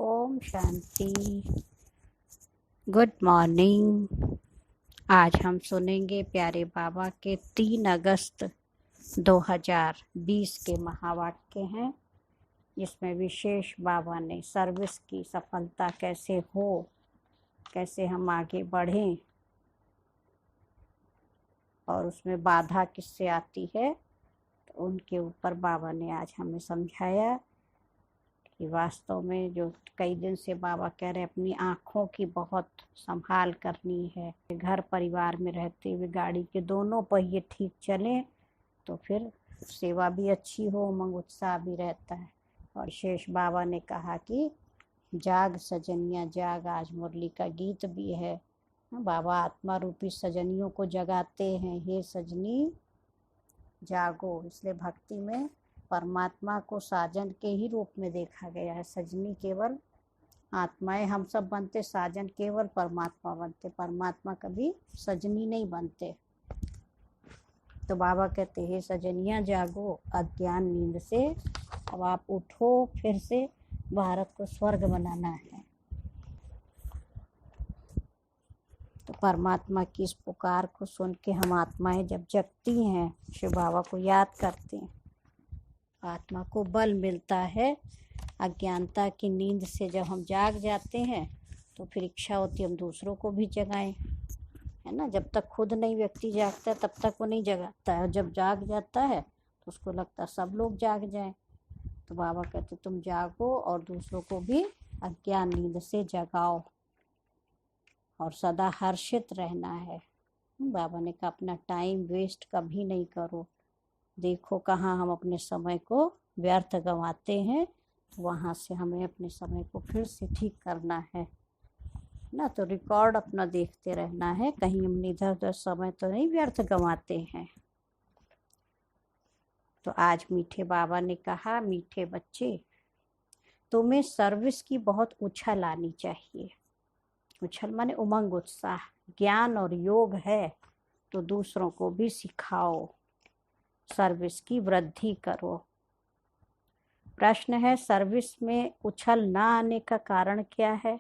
Om Shanti. Good morning. आज हम सुनेंगे प्यारे बाबा के 3 अगस्त 2020 के महावाक्य हैं, जिसमें विशेष बाबा ने सर्विस की सफलता कैसे हो, कैसे हम आगे बढ़ें और उसमें बाधा किससे आती है, तो उनके ऊपर बाबा ने आज हमें समझाया कि वास्तव में जो कई दिन से बाबा कह रहे अपनी आँखों की बहुत संभाल करनी है। घर परिवार में रहते हुए गाड़ी के दोनों पहिए ठीक चलें तो फिर सेवा भी अच्छी हो, उमंग उत्साह भी रहता है। और शेष बाबा ने कहा कि जाग सजनिया जाग, आज मुरली का गीत भी है। बाबा आत्मा रूपी सजनियों को जगाते हैं, हे सजनी जागो। इसलिए भक्ति में परमात्मा को साजन के ही रूप में देखा गया है। सजनी केवल आत्माएं हम सब बनते, साजन केवल परमात्मा बनते, परमात्मा कभी सजनी नहीं बनते। तो बाबा कहते हैं सजनियां जागो, अज्ञान नींद से अब आप उठो, फिर से भारत को स्वर्ग बनाना है। तो परमात्मा की इस पुकार को सुन के हम आत्माएं जब जगती हैं, शिव बाबा को याद करते हैं, आत्मा को बल मिलता है। अज्ञानता की नींद से जब हम जाग जाते हैं तो फिर इच्छा होती है हम दूसरों को भी जगाएं, है ना। जब तक खुद नहीं व्यक्ति जागता है तब तक वो नहीं जगाता है, और जब जाग जाता है तो उसको लगता है सब लोग जाग जाएं। तो बाबा कहते तुम जागो और दूसरों को भी अज्ञान नींद से जगाओ और सदा हर्षित रहना है। बाबा ने कहा अपना टाइम वेस्ट कभी नहीं करो। देखो कहाँ हम अपने समय को व्यर्थ गंवाते हैं, तो वहाँ से हमें अपने समय को फिर से ठीक करना है ना। तो रिकॉर्ड अपना देखते रहना है, कहीं हम इधर उधर समय तो नहीं व्यर्थ गंवाते हैं। तो आज मीठे बाबा ने कहा, मीठे बच्चे तुम्हें सर्विस की बहुत उछल आनी चाहिए। उछल माने उमंग उत्साह। ज्ञान और योग है तो दूसरों को भी सिखाओ, सर्विस की वृद्धि करो। प्रश्न है, सर्विस में उछल ना आने का कारण क्या है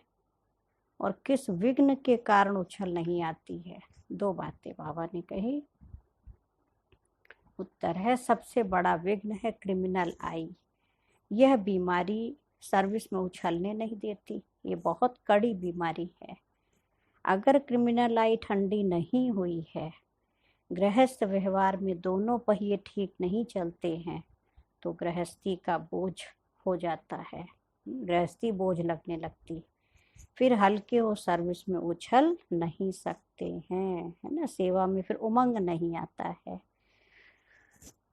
और किस विघ्न के कारण उछल नहीं आती है। 2 बातें बाबा ने कही। उत्तर है, सबसे बड़ा विघ्न है क्रिमिनल आई। यह बीमारी सर्विस में उछलने नहीं देती, ये बहुत कड़ी बीमारी है। अगर क्रिमिनल आई ठंडी नहीं हुई है, गृहस्थ व्यवहार में दोनों पहिए ठीक नहीं चलते हैं, तो गृहस्थी का बोझ हो जाता है, गृहस्थी बोझ लगने लगती, फिर हल्के हो सर्विस में उछल नहीं सकते हैं, है ना। सेवा में फिर उमंग नहीं आता है।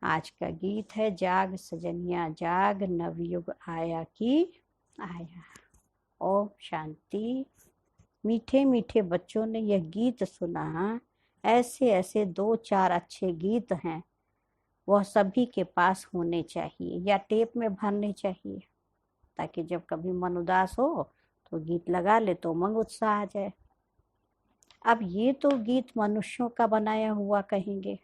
आज का गीत है, जाग सजनिया जाग, नवयुग आया की आया। ओम शांति। मीठे मीठे बच्चों ने यह गीत सुना। ऐसे ऐसे 2-4 अच्छे गीत हैं, वह सभी के पास होने चाहिए या टेप में भरने चाहिए, ताकि जब कभी मन उदास हो तो गीत लगा ले तो उमंग उत्साह आ जाए। अब ये तो गीत मनुष्यों का बनाया हुआ कहेंगे,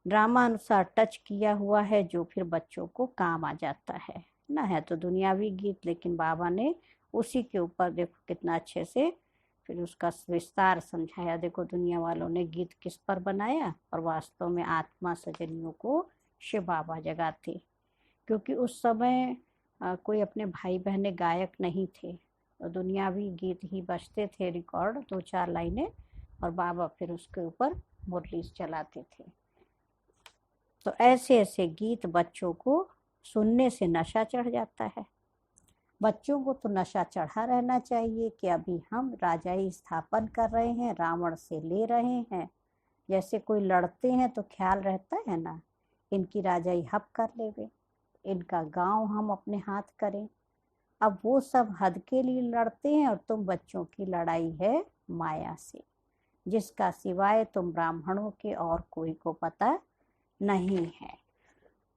ड्रामा अनुसार टच किया हुआ है, जो फिर बच्चों को काम आ जाता है ना। है तो दुनियावी गीत, लेकिन बाबा ने उसी के ऊपर देखो कितना अच्छे से फिर उसका विस्तार समझाया। देखो दुनिया वालों ने गीत किस पर बनाया, और वास्तव में आत्मा सजनियों को शिव बाबा जगाते, क्योंकि उस समय कोई अपने भाई बहने गायक नहीं थे, तो दुनियावी गीत ही बजते थे, रिकॉर्ड 2-4 लाइनें, और बाबा फिर उसके ऊपर मुरली चलाते थे। तो ऐसे ऐसे गीत बच्चों को सुनने से नशा चढ़ जाता है। बच्चों को तो नशा चढ़ा रहना चाहिए कि अभी हम राजाई स्थापन कर रहे हैं, रावण से ले रहे हैं। जैसे कोई लड़ते हैं तो ख्याल रहता है ना, इनकी राजाई हप कर लेवे, इनका गांव हम अपने हाथ करें। अब वो सब हद के लिए लड़ते हैं, और तुम बच्चों की लड़ाई है माया से, जिसका सिवाय तुम ब्राह्मणों के और कोई को पता नहीं है।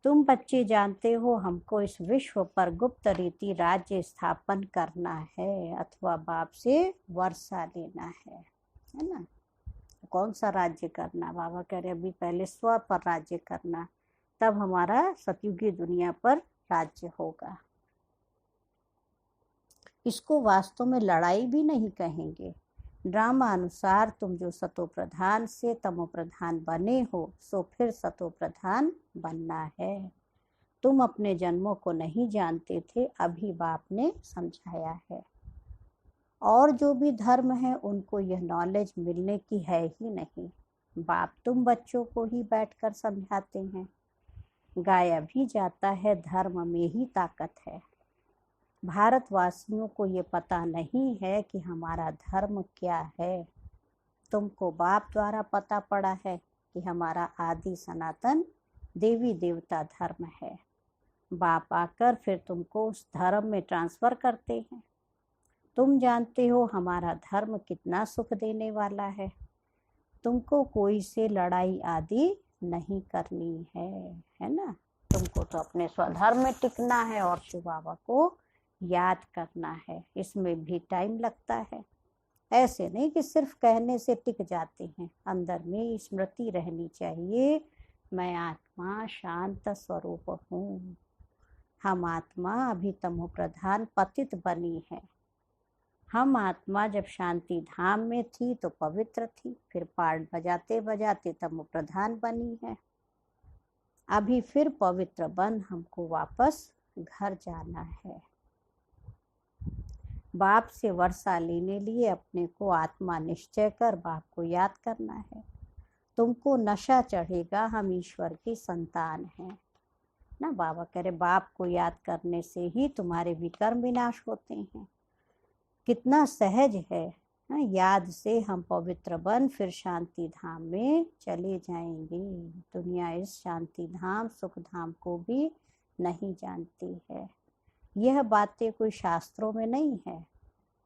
तुम बच्चे जानते हो हमको इस विश्व पर गुप्त रीति राज्य स्थापन करना है, अथवा बाप से वर्षा लेना है ना। कौन सा राज्य करना? बाबा कह रहे अभी पहले स्व पर राज्य करना, तब हमारा सतयुगी दुनिया पर राज्य होगा। इसको वास्तव में लड़ाई भी नहीं कहेंगे। ड्रामा अनुसार तुम जो सतो प्रधान से तमो प्रधान बने हो, सो फिर सतो प्रधान बनना है। तुम अपने जन्मों को नहीं जानते थे, अभी बाप ने समझाया है। और जो भी धर्म है उनको यह नॉलेज मिलने की है ही नहीं। बाप तुम बच्चों को ही बैठकर समझाते हैं। गाया भी जाता है, धर्म में ही ताकत है। भारतवासियों को ये पता नहीं है कि हमारा धर्म क्या है। तुमको बाप द्वारा पता पड़ा है कि हमारा आदि सनातन देवी देवता धर्म है। बाप आकर फिर तुमको उस धर्म में ट्रांसफर करते हैं। तुम जानते हो हमारा धर्म कितना सुख देने वाला है। तुमको कोई से लड़ाई आदि नहीं करनी है ना। तुमको तो अपने स्वधर्म में टिकना है और शिव बाबा को याद करना है। इसमें भी टाइम लगता है। ऐसे नहीं कि सिर्फ कहने से टिक जाते हैं। अंदर में स्मृति रहनी चाहिए, मैं आत्मा शांत स्वरूप हूँ। हम आत्मा अभी तमो प्रधान पतित बनी है। हम आत्मा जब शांति धाम में थी तो पवित्र थी, फिर पाठ बजाते बजाते तमो प्रधान बनी है। अभी फिर पवित्र बन हमको वापस घर जाना है। बाप से वर्षा लेने लिए अपने को आत्मा निश्चय कर बाप को याद करना है। तुमको नशा चढ़ेगा, हम ईश्वर की संतान हैं ना। बाबा कह रहे बाप को याद करने से ही तुम्हारे विकर्म विनाश होते हैं। कितना सहज है ना। याद से हम पवित्र बन फिर शांति धाम में चले जाएंगे। दुनिया इस शांति धाम सुख धाम को भी नहीं जानती है। यह बातें कोई शास्त्रों में नहीं है।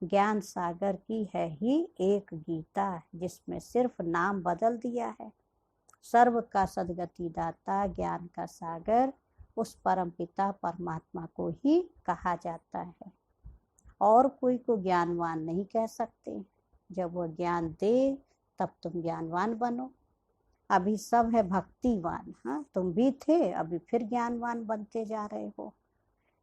ज्ञान सागर की है ही एक गीता, जिसमें सिर्फ नाम बदल दिया है। सर्व का सदगति दाता ज्ञान का सागर उस परम पिता परमात्मा को ही कहा जाता है। और कोई को ज्ञानवान नहीं कह सकते। जब वह ज्ञान दे तब तुम ज्ञानवान बनो। अभी सब है भक्तिवान। हाँ, तुम भी थे, अभी फिर ज्ञानवान बनते जा रहे हो।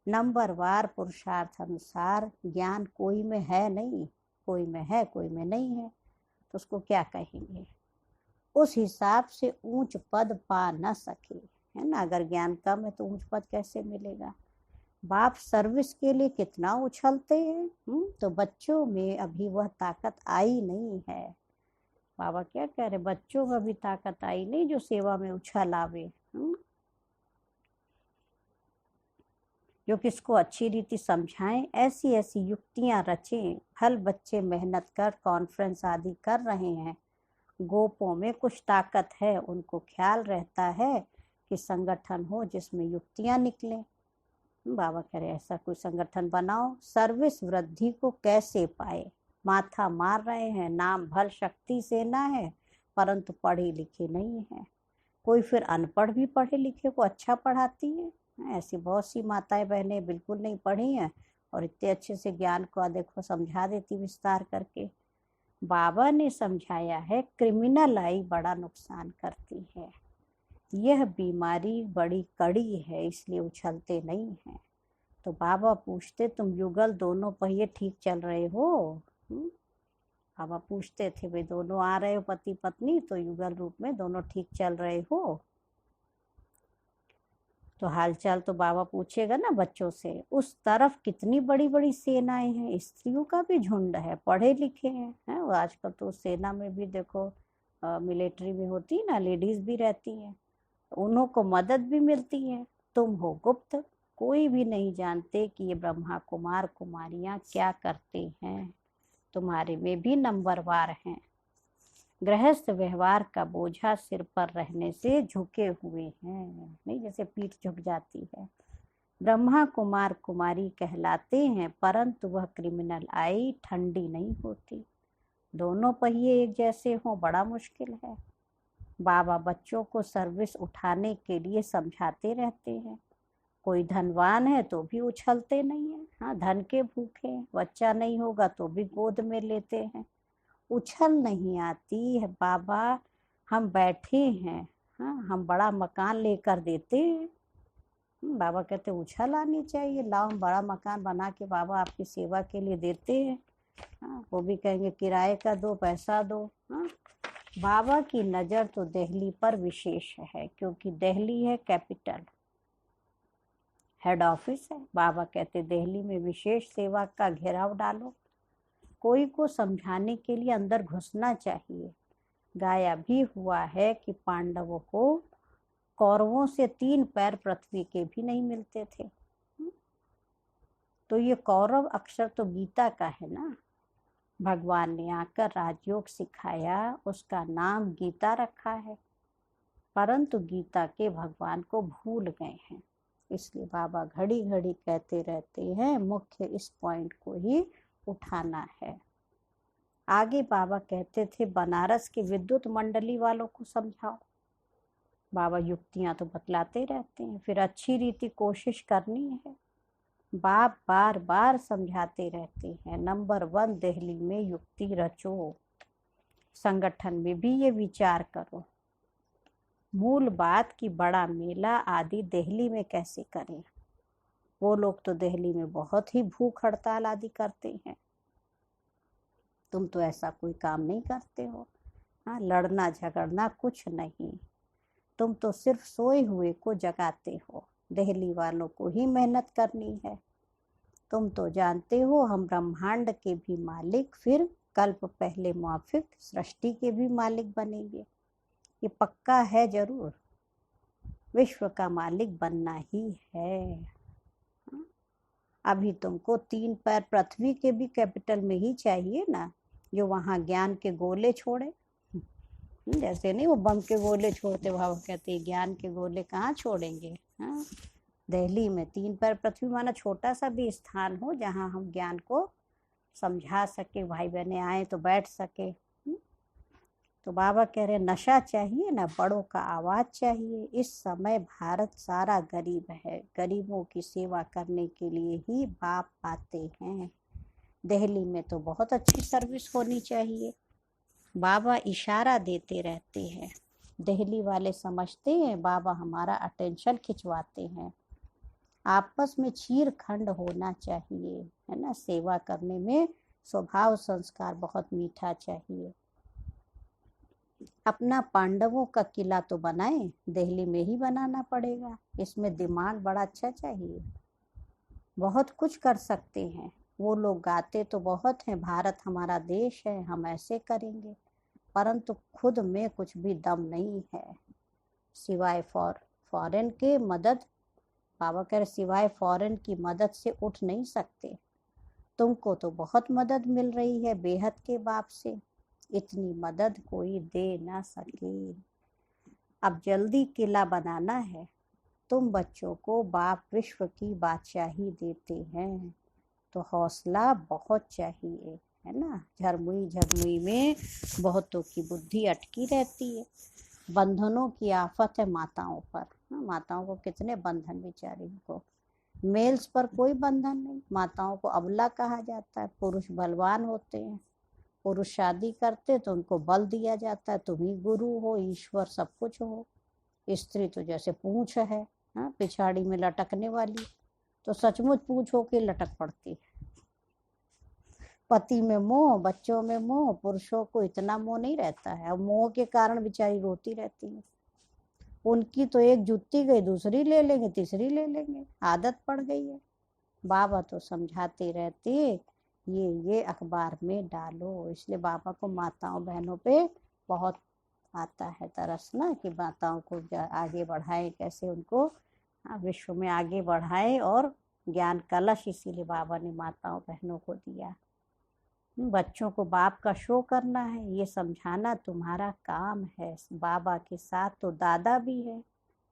नंबरवार पुरुषार्थ अनुसार ज्ञान कोई में है नहीं, कोई में है कोई में नहीं है, तो उसको क्या कहेंगे। उस हिसाब से ऊंच पद पा न सके, है ना। अगर ज्ञान कम है तो ऊंच पद कैसे मिलेगा। बाप सर्विस के लिए कितना उछलते हैं, तो बच्चों में अभी वह ताकत आई नहीं है। बाबा क्या कह रहे, बच्चों में अभी ताकत आई नहीं जो सेवा में उछल आवे। जो किसको अच्छी रीति समझाएं, ऐसी ऐसी युक्तियां रचें। फल बच्चे मेहनत कर कॉन्फ्रेंस आदि कर रहे हैं। गोपों में कुछ ताकत है, उनको ख्याल रहता है कि संगठन हो जिसमें युक्तियां निकलें। बाबा कह रहे ऐसा कोई संगठन बनाओ। सर्विस वृद्धि को कैसे पाए, माथा मार रहे हैं। नाम भल शक्ति सेना है, परंतु पढ़े लिखे नहीं है। कोई फिर अनपढ़ भी पढ़े लिखे को अच्छा पढ़ाती है। ऐसी बहुत सी माताएं बहनें बिल्कुल नहीं पढ़ी हैं और इतने अच्छे से ज्ञान को देखो समझा देती विस्तार करके। बाबा ने समझाया है क्रिमिनल आई बड़ा नुकसान करती है। यह बीमारी बड़ी कड़ी है, इसलिए उछलते नहीं हैं। तो बाबा पूछते तुम युगल दोनों पहिए ठीक चल रहे हो। बाबा पूछते थे भाई दोनों आ रहे हो पति पत्नी, तो युगल रूप में दोनों ठीक चल रहे हो। तो हालचाल तो बाबा पूछेगा ना बच्चों से। उस तरफ कितनी बड़ी बड़ी सेनाएं हैं, स्त्रियों का भी झुंड है, पढ़े लिखे हैं। वो आजकल तो सेना में भी देखो, मिलिट्री में होती है ना, लेडीज भी रहती हैं, उन्हों को मदद भी मिलती है। तुम हो गुप्त, कोई भी नहीं जानते कि ये ब्रह्मा कुमार कुमारियां क्या करते हैं। तुम्हारे में भी नंबरवार हैं। गृहस्थ व्यवहार का बोझा सिर पर रहने से झुके हुए हैं, नहीं जैसे पीठ झुक जाती है। ब्रह्मा कुमार कुमारी कहलाते हैं, परंतु वह क्रिमिनल आई ठंडी नहीं होती। दोनों पहिए एक जैसे हों बड़ा मुश्किल है। बाबा बच्चों को सर्विस उठाने के लिए समझाते रहते हैं। कोई धनवान है तो भी उछलते नहीं है। हाँ, धन के भूखे, बच्चा नहीं होगा तो भी गोद में लेते हैं। उछल नहीं आती है। बाबा हम बैठे हैं, हाँ, हम बड़ा मकान लेकर देते हैं, बाबा कहते उछल आनी चाहिए, लाओ हम बड़ा मकान बना के बाबा आपकी सेवा के लिए देते हैं। हाँ, वो भी कहेंगे किराए का दो, पैसा दो। हाँ, बाबा की नज़र तो दिल्ली पर विशेष है, क्योंकि दिल्ली है कैपिटल, हेड ऑफिस है। बाबा कहते दिल्ली में विशेष सेवा का घेराव डालो, कोई को समझाने के लिए अंदर घुसना चाहिए। गाया भी हुआ है कि पांडवों को कौरवों से 3 पैर पृथ्वी के भी नहीं मिलते थे। तो ये कौरव अक्षर तो गीता का है ना। भगवान ने आकर राजयोग सिखाया, उसका नाम गीता रखा है, परंतु गीता के भगवान को भूल गए हैं। इसलिए बाबा घड़ी घड़ी कहते रहते हैं मुख्य इस पॉइंट को ही उठाना है। आगे बाबा कहते थे बनारस के विद्युत मंडली वालों को समझाओ। बाबा युक्तियां तो बतलाते रहते हैं, फिर अच्छी रीति कोशिश करनी है। बाप बार बार समझाते रहते हैं, नंबर 1 दिल्ली में युक्ति रचो, संगठन में भी ये विचार करो। मूल बात कि बड़ा मेला आदि दिल्ली में कैसे करें। वो लोग तो दिल्ली में बहुत ही भूख हड़ताल आदि करते हैं, तुम तो ऐसा कोई काम नहीं करते हो। हाँ, लड़ना झगड़ना कुछ नहीं, तुम तो सिर्फ सोए हुए को जगाते हो। दिल्ली वालों को ही मेहनत करनी है। तुम तो जानते हो हम ब्रह्मांड के भी मालिक, फिर कल्प पहले मुआफिक सृष्टि के भी मालिक बनेंगे। ये पक्का है, जरूर विश्व का मालिक बनना ही है। अभी तुमको 3 पैर पृथ्वी के भी कैपिटल में ही चाहिए ना, जो वहाँ ज्ञान के गोले छोड़े। जैसे नहीं वो बम के गोले छोड़ते, बाबा कहते ज्ञान के गोले कहाँ छोड़ेंगे। हाँ, दिल्ली में 3 पैर पृथ्वी माना छोटा सा भी स्थान हो जहाँ हम ज्ञान को समझा सके, भाई बहने आए तो बैठ सके। तो बाबा कह रहे नशा चाहिए ना, बड़ों का आवाज चाहिए। इस समय भारत सारा गरीब है, गरीबों की सेवा करने के लिए ही बाप आते हैं। दिल्ली में तो बहुत अच्छी सर्विस होनी चाहिए। बाबा इशारा देते रहते हैं, दिल्ली वाले समझते हैं बाबा हमारा अटेंशन खिंचवाते हैं। आपस में चीर खंड होना चाहिए, है ना। सेवा करने में स्वभाव संस्कार बहुत मीठा चाहिए। अपना पांडवों का किला तो बनाए, दिल्ली में ही बनाना पड़ेगा। इसमें दिमाग बड़ा अच्छा चाहिए, बहुत कुछ कर सकते हैं। वो लोग गाते तो बहुत हैं, भारत हमारा देश है, हम ऐसे करेंगे, परंतु खुद में कुछ भी दम नहीं है, सिवाय फॉरेन के मदद। बाबा कह रहे सिवाय फॉरेन की मदद से उठ नहीं सकते। तुमको तो बहुत मदद मिल रही है बेहद के बाप से, इतनी मदद कोई दे ना सके। अब जल्दी किला बनाना है। तुम बच्चों को बाप विश्व की बादशाही देते हैं, तो हौसला बहुत चाहिए, है ना। झरमुई झरमुई में बहुतों की बुद्धि अटकी रहती है। बंधनों की आफत है माताओं पर। माताओं को कितने बंधन बेचारी को, मेल्स पर कोई बंधन नहीं। माताओं को अबला कहा जाता है, पुरुष बलवान होते हैं। पुरुष शादी करते तो उनको बल दिया जाता है, तुम ही गुरु हो, ईश्वर सब कुछ हो। स्त्री तो जैसे पूंछ है, पिछाड़ी में लटकने वाली, तो सचमुच पूंछ होके लटक पड़ती है। पति में मोह, बच्चों में मोह, पुरुषों को इतना मोह नहीं रहता है। अब मोह के कारण बेचारी रोती रहती है। उनकी तो एक जुत्ती गई दूसरी ले लेंगे, तीसरी ले लेंगे, आदत पड़ गई है। बाबा तो समझाते रहते ये अखबार में डालो। इसलिए बाबा को माताओं बहनों पे बहुत आता है तरस ना, कि माताओं को आगे बढ़ाएं, कैसे उनको विश्व में आगे बढ़ाएं। और ज्ञान कलश इसीलिए बाबा ने माताओं बहनों को दिया। बच्चों को बाप का शो करना है, ये समझाना तुम्हारा काम है। बाबा के साथ तो दादा भी है,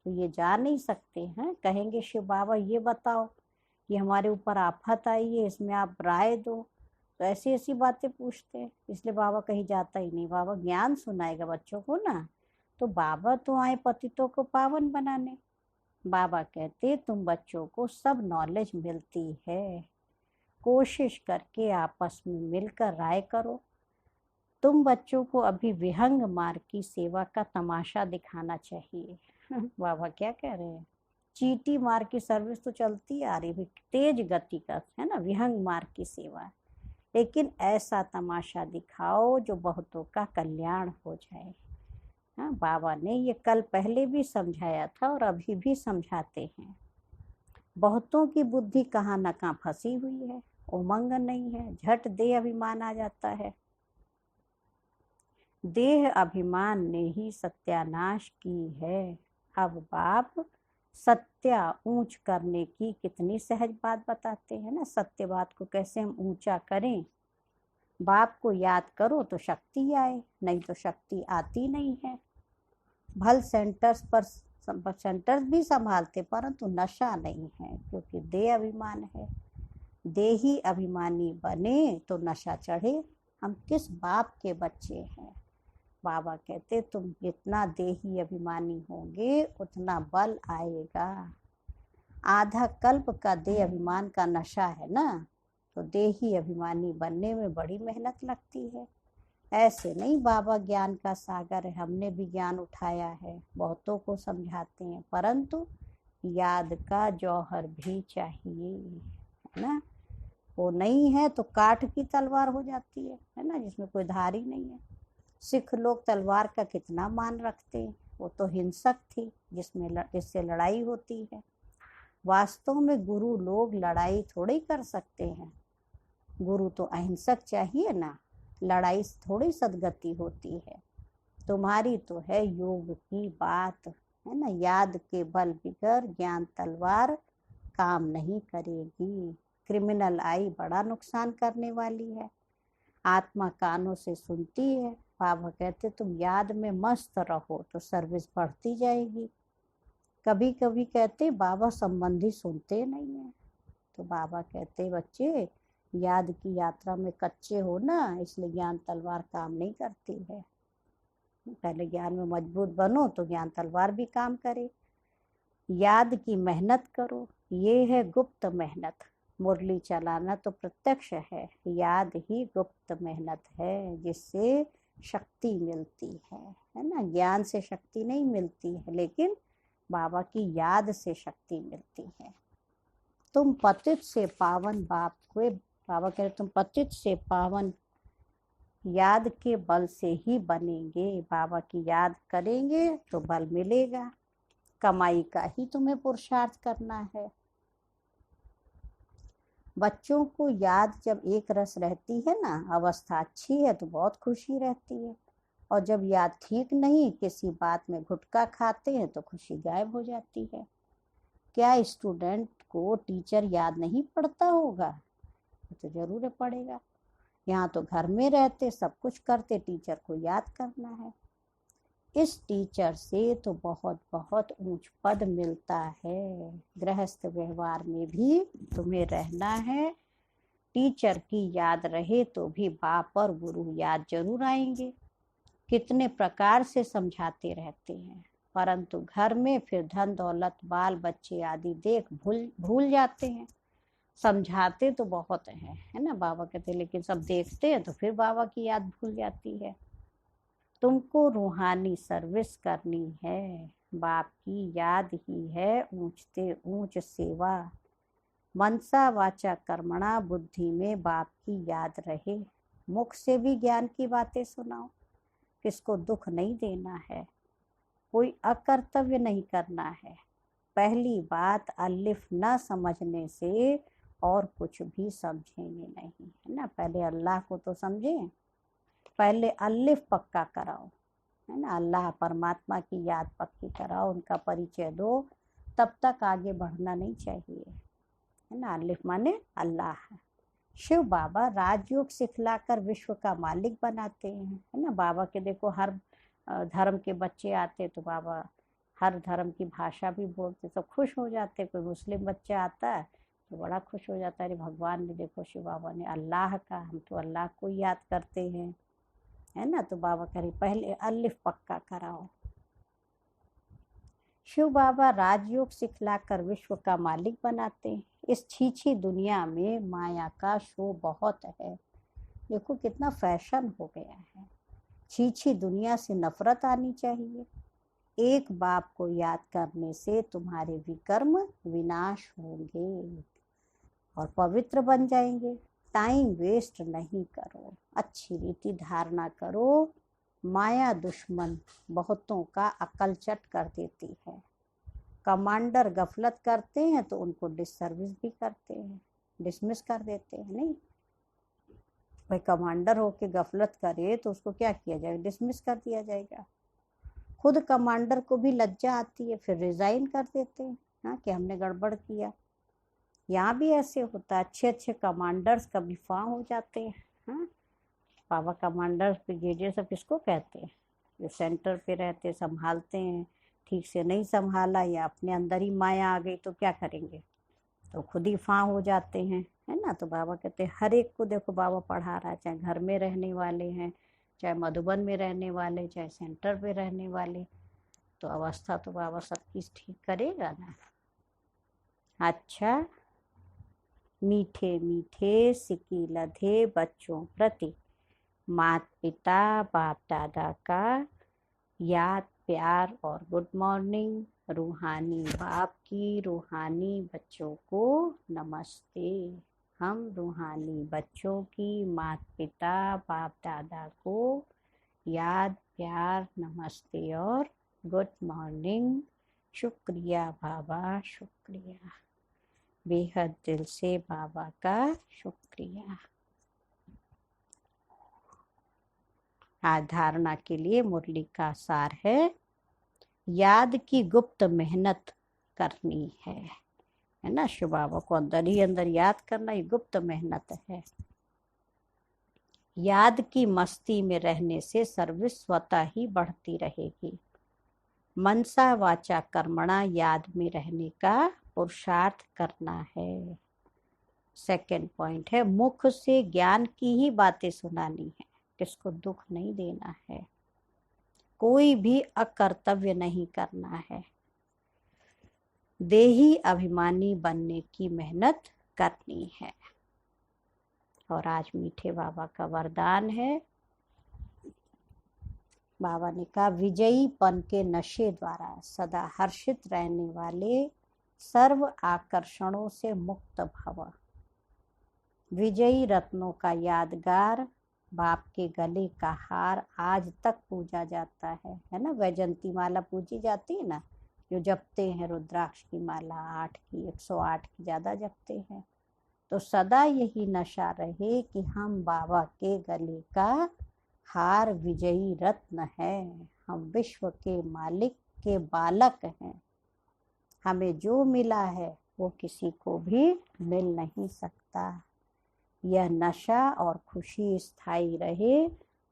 तो ये जा नहीं सकते हैं। कहेंगे शिव बाबा ये बताओ, ये हमारे ऊपर आफत आई है, इसमें आप राय दो, तो ऐसी ऐसी बातें पूछते हैं। इसलिए बाबा कहीं जाता ही नहीं। बाबा ज्ञान सुनाएगा बच्चों को ना, तो बाबा तो आए पतितों को पावन बनाने। बाबा कहते तुम बच्चों को सब नॉलेज मिलती है, कोशिश करके आपस में मिलकर राय करो। तुम बच्चों को अभी विहंग मार्ग की सेवा का तमाशा दिखाना चाहिए। बाबा क्या कह रहे हैं, चीटी मार्ग की सर्विस तो चलती आ रही है, तेज गति का है ना, विहंग मार्ग की सेवा। लेकिन ऐसा तमाशा दिखाओ जो बहुतों का कल्याण हो जाए। हाँ, बाबा ने ये कल पहले भी समझाया था और अभी भी समझाते हैं। बहुतों की बुद्धि कहाँ न कहाँ फंसी हुई है, उमंग नहीं है, झट देह अभिमान आ जाता है। देह अभिमान ने ही सत्यानाश की है। अब बाप सत्या ऊंच करने की कितनी सहज बात बताते हैं ना, सत्य बात को कैसे हम ऊंचा करें। बाप को याद करो तो शक्ति आए, नहीं तो शक्ति आती नहीं है। भल सेंटर्स भी संभालते, परंतु नशा नहीं है, क्योंकि देह अभिमान है। देही अभिमानी बने तो नशा चढ़े। हम किस बाप के बच्चे हैं। बाबा कहते तुम जितना देही अभिमानी होंगे उतना बल आएगा। आधा कल्प का देह अभिमान का नशा है ना, तो देही अभिमानी बनने में बड़ी मेहनत लगती है। ऐसे नहीं बाबा ज्ञान का सागर है, हमने भी ज्ञान उठाया है, बहुतों को समझाते हैं, परंतु याद का जौहर भी चाहिए, है ना। वो नहीं है तो काठ की तलवार हो जाती है ना, जिसमें कोई धार ही नहीं है। सिख लोग तलवार का कितना मान रखते हैं, वो तो हिंसक थी जिससे लड़ाई होती है। वास्तव में गुरु लोग लड़ाई थोड़ी कर सकते हैं, गुरु तो अहिंसक चाहिए ना, लड़ाई थोड़ी सदगति होती है। तुम्हारी तो है योग की बात, है ना। याद के बल बिगर ज्ञान तलवार काम नहीं करेगी। क्रिमिनल आई बड़ा नुकसान करने वाली है। आत्मा कानों से सुनती है। बाबा कहते तुम याद में मस्त रहो तो सर्विस बढ़ती जाएगी। कभी कभी कहते बाबा संबंधी सुनते नहीं है, तो बाबा कहते बच्चे याद की यात्रा में कच्चे हो ना, इसलिए ज्ञान तलवार काम नहीं करती है। पहले ज्ञान में मजबूत बनो तो ज्ञान तलवार भी काम करे। याद की मेहनत करो, ये है गुप्त मेहनत। मुरली चलाना तो प्रत्यक्ष है, याद ही गुप्त मेहनत है जिससे शक्ति मिलती है ना। ज्ञान से शक्ति नहीं मिलती है, लेकिन बाबा की याद से शक्ति मिलती है। तुम पतित से पावन बाप को, बाबा कह रहे तुम पतित से पावन याद के बल से ही बनेंगे। बाबा की याद करेंगे तो बल मिलेगा। कमाई का ही तुम्हें पुरुषार्थ करना है। बच्चों को याद जब एक रस रहती है ना, अवस्था अच्छी है तो बहुत खुशी रहती है, और जब याद ठीक नहीं, किसी बात में घुटका खाते हैं तो खुशी गायब हो जाती है। क्या स्टूडेंट को टीचर याद नहीं पड़ता होगा? तो जरूर पड़ेगा। यहाँ तो घर में रहते सब कुछ करते, टीचर को याद करना है। इस टीचर से तो बहुत बहुत ऊंच पद मिलता है। गृहस्थ व्यवहार में भी तुम्हें रहना है। टीचर की याद रहे तो भी बाप और गुरु याद जरूर आएंगे। कितने प्रकार से समझाते रहते हैं, परंतु घर में फिर धन दौलत बाल बच्चे आदि देख भूल जाते हैं। समझाते तो बहुत है ना बाबा कहते, लेकिन सब देखते हैं तो फिर बाबा की याद भूल जाती है। तुमको रूहानी सर्विस करनी है, बाप की याद ही है ऊंचते ऊंच सेवा। मनसा वाचा कर्मणा बुद्धि में बाप की याद रहे। मुख से भी ज्ञान की बातें सुनाओ, किसको दुख नहीं देना है, कोई अकर्तव्य नहीं करना है। पहली बात अलिफ न समझने से और कुछ भी समझेंगे नहीं, है ना। पहले अल्लाह को तो समझें, पहले अलिफ पक्का कराओ, है ना। अल्लाह परमात्मा की याद पक्की कराओ, उनका परिचय दो, तब तक आगे बढ़ना नहीं चाहिए, है ना। अलिफ माने अल्लाह है। शिव बाबा राजयोग सिखलाकर विश्व का मालिक बनाते हैं, है ना। बाबा के देखो हर धर्म के बच्चे आते तो बाबा हर धर्म की भाषा भी बोलते, तो खुश हो जाते। कोई मुस्लिम बच्चा आता है तो बड़ा खुश हो जाता है, अरे भगवान ने देखो शिव बाबा ने अल्लाह का, हम तो अल्लाह को याद करते हैं, है ना। तो बाबा कह रहे पहले अलिफ पक्का कराओ। शिव बाबा राजयोग सिखलाकर विश्व का मालिक बनाते हैं। इस छीछी दुनिया में माया का शो बहुत है। देखो कितना फैशन हो गया है। छीछी दुनिया से नफरत आनी चाहिए। एक बाप को याद करने से तुम्हारे विकर्म विनाश होंगे और पवित्र बन जाएंगे। टाइम वेस्ट नहीं करो, अच्छी रीति धारणा करो। माया दुश्मन बहुतों का अकल चट कर देती है। कमांडर गफलत करते हैं तो उनको डिसर्विस भी करते हैं, डिसमिस कर देते हैं। नहीं भाई, कमांडर होके गफलत करे तो उसको क्या किया जाएगा? डिसमिस कर दिया जाएगा। खुद कमांडर को भी लज्जा आती है, फिर रिजाइन कर देते हैं, हाँ, कि हमने गड़बड़ किया। यहाँ भी ऐसे होता है, अच्छे अच्छे कमांडर्स कभी फां हो जाते हैं। हाँ, पावर कमांडर्स ब्रिगेडियर सब किसको कहते हैं? जो सेंटर पे रहते संभालते हैं, ठीक से नहीं संभाला या अपने अंदर ही माया आ गई तो क्या करेंगे? तो खुद ही फां हो जाते हैं, है ना। तो बाबा कहते हैं हर एक को देखो बाबा पढ़ा रहा है, चाहे घर में रहने वाले हैं, चाहे मधुबन में रहने वाले, चाहे सेंटर पे रहने वाले। तो अवस्था तो बाबा सबकी ठीक करेगा ना। अच्छा, मीठे मीठे सिकी लधे बच्चों प्रति माता पिता बाप दादा का याद प्यार और गुड मॉर्निंग। रूहानी बाप की रूहानी बच्चों को नमस्ते। हम रूहानी बच्चों की माता पिता बाप दादा को याद प्यार नमस्ते और गुड मॉर्निंग। शुक्रिया बाबा, शुक्रिया, बेहद दिल से बाबा का शुक्रिया। धारणा के लिए मुरली का सार है, याद की गुप्त मेहनत करनी है ना। शिव बाबा को अंदर ही अंदर याद करना, ये गुप्त मेहनत है। याद की मस्ती में रहने से सर्विस स्वतः ही बढ़ती रहेगी। मनसा वाचा कर्मणा, याद में रहने का पुरुषार्थ करना है। सेकंड पॉइंट है, मुख से ज्ञान की ही बातें सुनानी है, किसको दुख नहीं देना है। कोई भी अकर्तव्य नहीं करना है। देही अभिमानी बनने की मेहनत करनी है। और आज मीठे बाबा का वरदान है, बाबा ने कहा विजयीपन के नशे द्वारा सदा हर्षित रहने वाले सर्व आकर्षणों से मुक्त भव। विजयी रत्नों का यादगार बाप के गले का हार आज तक पूजा जाता है ना। वैजंती माला पूजी जाती है ना, जो जपते हैं रुद्राक्ष की माला 8 की 108 की ज़्यादा जपते हैं। तो सदा यही नशा रहे कि हम बाबा के गले का हार विजयी रत्न है। हम विश्व के मालिक के बालक हैं। हमें जो मिला है वो किसी को भी मिल नहीं सकता। यह नशा और खुशी स्थायी रहे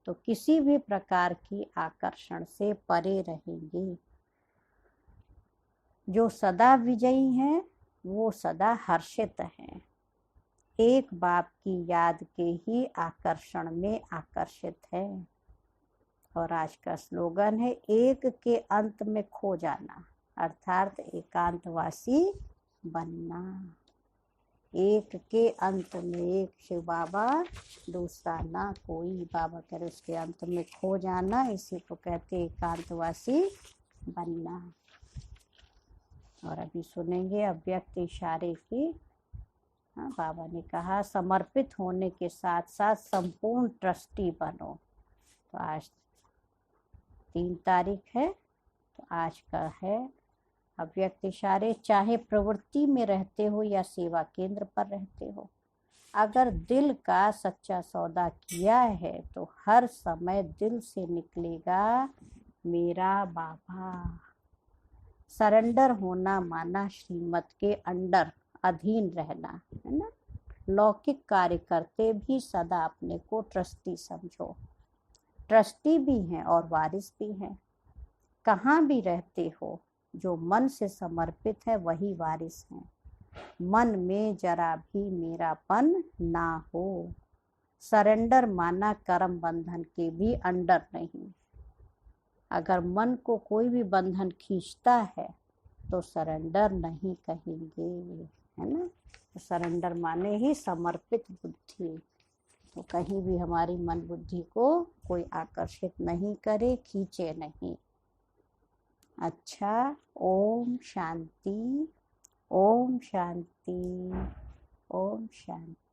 तो किसी भी प्रकार की आकर्षण से परे रहेंगे। जो सदा विजयी हैं वो सदा हर्षित हैं। एक बाप की याद के ही आकर्षण में आकर्षित है। और आज का स्लोगन है, एक के अंत में खो जाना, अर्थात एकांतवासी बनना। एक के अंत में एक शिव बाबा, दूसरा ना कोई। बाबा कह रहे उसके अंत में खो जाना, इसी को कहते एकांतवासी बनना। और अभी सुनेंगे अव्यक्त इशारे की। हाँ, बाबा ने कहा समर्पित होने के साथ साथ संपूर्ण ट्रस्टी बनो। तो आज 3 तारीख है, तो आज का है अव्यक्त इशारे। चाहे प्रवृत्ति में रहते हो या सेवा केंद्र पर रहते हो, अगर दिल का सच्चा सौदा किया है तो हर समय दिल से निकलेगा मेरा बाबा। सरेंडर होना माना श्रीमत के अंडर अधीन रहना, है ना। लौकिक कार्य करते भी सदा अपने को ट्रस्टी समझो। ट्रस्टी भी हैं और वारिस भी हैं। कहाँ भी रहते हो, जो मन से समर्पित है वही वारिस हैं। मन में जरा भी मेरापन ना हो। सरेंडर माना कर्म बंधन के भी अंडर नहीं। अगर मन को कोई भी बंधन खींचता है तो सरेंडर नहीं कहेंगे, है ना। तो सरेंडर माने ही समर्पित बुद्धि। तो कहीं भी हमारी मन बुद्धि को कोई आकर्षित नहीं करे, खींचे नहीं। अच्छा, ओम शांति, ओम शांति, ओम शांति।